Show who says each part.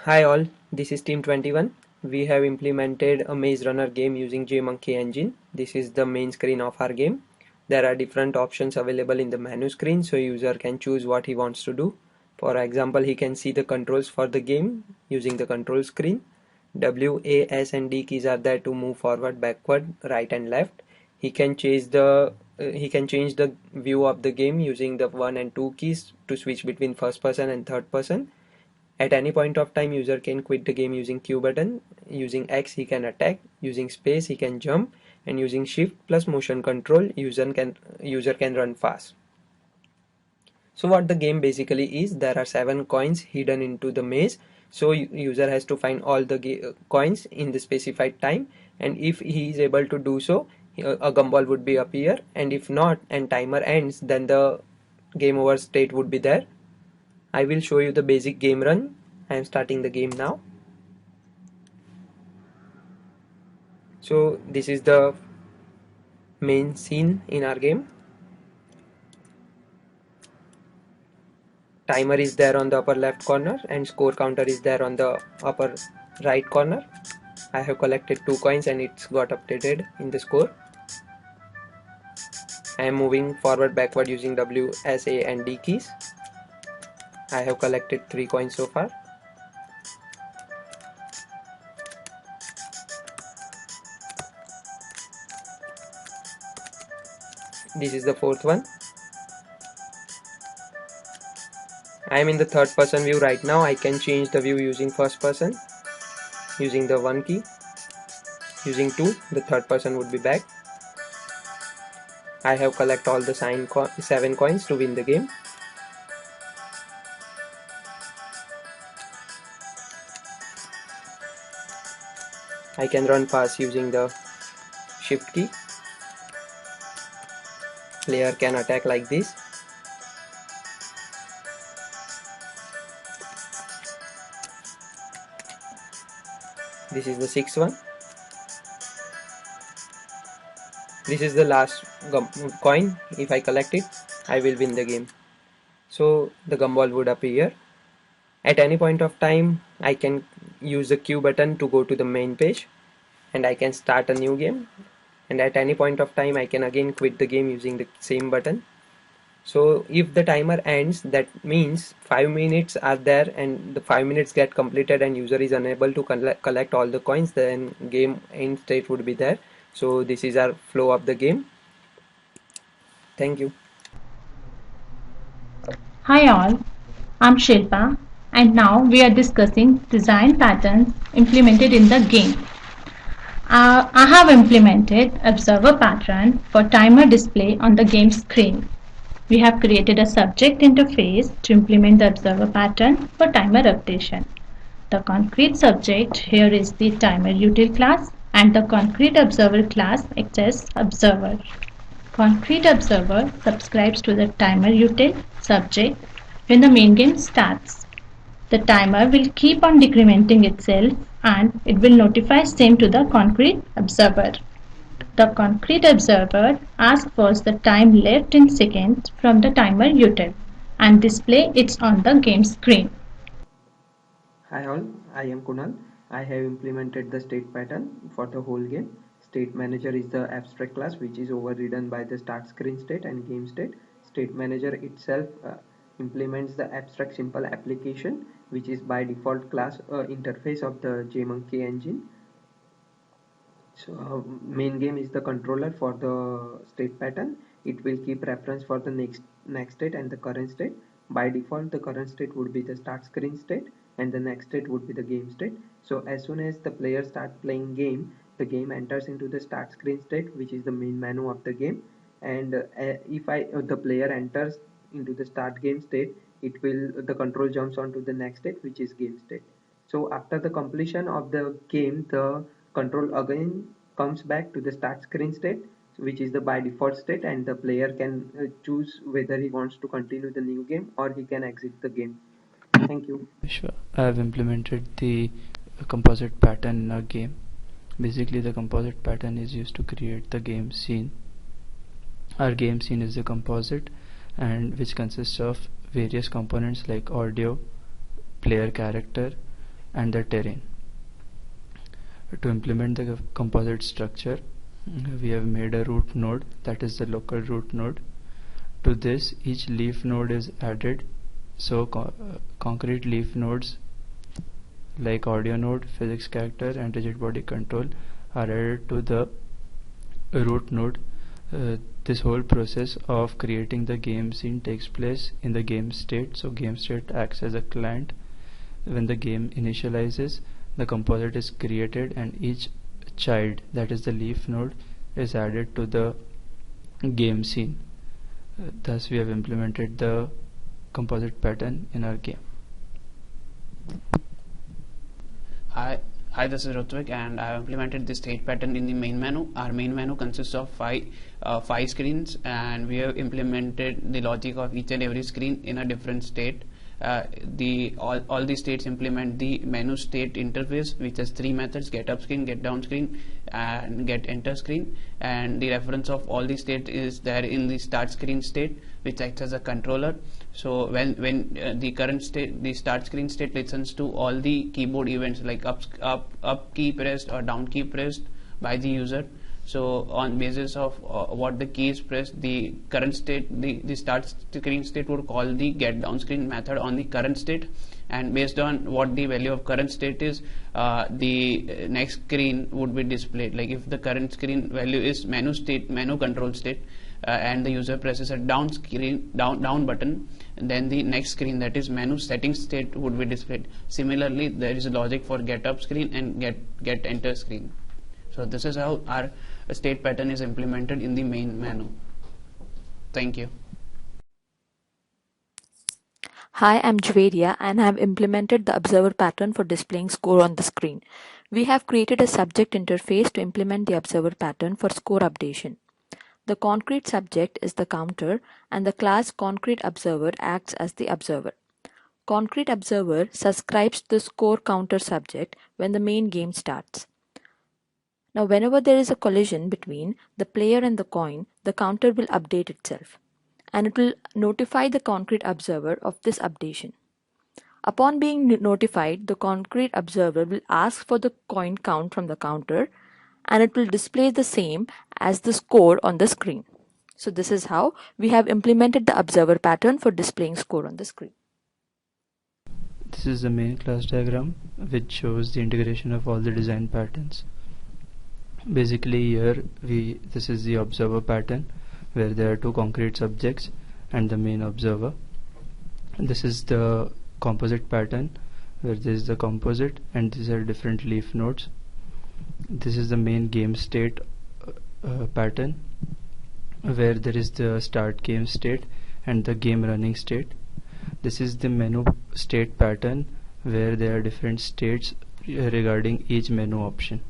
Speaker 1: Hi all, this is Team 21. We have implemented a Maze Runner game using JMonkey engine. This is the main screen of our game. There are different options available in the menu screen so user can choose what he wants to do. For example, he can see the controls for the game using the control screen. W, A, S and D keys are there to move forward, backward, right and left. He can change the view of the game using the 1 and 2 keys to switch between first person and third person. At any point of time, user can quit the game using Q button. Using X, he can attack. Using space, he can jump. And using shift plus motion control, user can run fast. So what the game basically is, there are 7 coins hidden into the maze. So user has to find all the coins in the specified time. And if he is able to do so, a gumball would be appear. And if not, and timer ends, then the game over state would be there. I will show you the basic game run. I am starting the game now. So this is the main scene in our game. Timer is there on the upper left corner and score counter is there on the upper right corner. I have collected 2 coins and it's got updated in the score. I am moving forward backward using W, S, A and D keys. I have collected 3 coins so far. This is the 4th one. I am in the 3rd person view right now. I can change the view using first person using the 1 key. Using 2, the 3rd person would be back. I have collected all the 7 coins to win the game. I can run fast using the shift key. Player can attack like this. This is the 6th one. This is the last coin. If I collect it, I will win the game. So the gumball would appear. At any point of time, I can use the Q button to go to the main page and I can start a new game. And at any point of time, I can again quit the game using the same button. So if the timer ends, that means 5 minutes are there and the 5 minutes get completed and user is unable to collect all the coins, then game end state would be there. So this is our flow of the game. Thank you.
Speaker 2: Hi all, I'm Shilpa and now we are discussing design patterns implemented in the game. I have implemented observer pattern for timer display on the game screen. We have created a subject interface to implement the observer pattern for timer updation. The concrete subject here is the timer util class and the concrete observer class acts as observer. Concrete observer subscribes to the timer util subject when the main game starts. The timer will keep on decrementing itself and it will notify same to the concrete observer. The concrete observer asks for the time left in seconds from the timer util and display it on the game screen.
Speaker 1: Hi all, I am Kunal. I have implemented the state pattern for the whole game. State manager is the abstract class which is overridden by the start screen state and game state. State manager itself implements the abstract simple application which is by default class interface of the JMonkey engine. So main game is the controller for the state pattern. It will keep reference for the next state and the current state. By default, the current state would be the start screen state and the next state would be the game state. So as soon as the player starts playing game, the game enters into the start screen state, which is the main menu of the game. And if the player enters into the start game state, the control jumps onto the next state, which is game state. So after the completion of the game, the control again comes back to the start screen state, which is the by default state, and the player can choose whether he wants to continue the new game or he can exit the game. Thank you.
Speaker 3: Sure. I have implemented the composite pattern in our game. Basically, the composite pattern is used to create the game scene. Our game scene is a composite and which consists of various components like audio, player character, and the terrain. To implement the composite structure, we have made a root node, that is the local root node. To this, each leaf node is added, so concrete leaf nodes like audio node, physics character and rigid body control are added to the root node. This whole process of creating the game scene takes place in the game state. So game state acts as a client. When the game initializes, the composite is created and each child, that is the leaf node, is added to the game scene. Thus we have implemented the composite pattern in our game.
Speaker 4: Hi, this is Rutvik, and I have implemented this state pattern in the main menu. Our main menu consists of five screens, and we have implemented the logic of each and every screen in a different state. All the states implement the menu state interface, which has three methods: get up screen, get down screen, and get enter screen. And the reference of all the states is there in the start screen state, which acts as a controller. So when the current state, the start screen state, listens to all the keyboard events like up key pressed or down key pressed by the user. So on basis of what the key is pressed, the current state, the start screen state would call the get down screen method on the current state, and based on what the value of current state is, the next screen would be displayed. Like if the current screen value is menu control state, and the user presses a down button, then the next screen, that is menu settings state, would be displayed. Similarly, there is a logic for get up screen and get enter screen. So this is how our state pattern is implemented in the main menu. Thank you.
Speaker 5: Hi, I'm Jveria and I have implemented the observer pattern for displaying score on the screen. We have created a subject interface to implement the observer pattern for score updation. The concrete subject is the counter and the class concrete observer acts as the observer. Concrete observer subscribes to the score counter subject when the main game starts. Now, whenever there is a collision between the player and the coin, the counter will update itself, and it will notify the concrete observer of this updation. Upon being notified, the concrete observer will ask for the coin count from the counter, and it will display the same as the score on the screen. So this is how we have implemented the observer pattern for displaying score on the screen.
Speaker 3: This is the main class diagram, which shows the integration of all the design patterns. Basically here this is the observer pattern, where there are two concrete subjects and the main observer. This is the composite pattern, where this is the composite and these are different leaf nodes. This is the main game state pattern, where there is the start game state and the game running state. This is the menu state pattern, where there are different states regarding each menu option.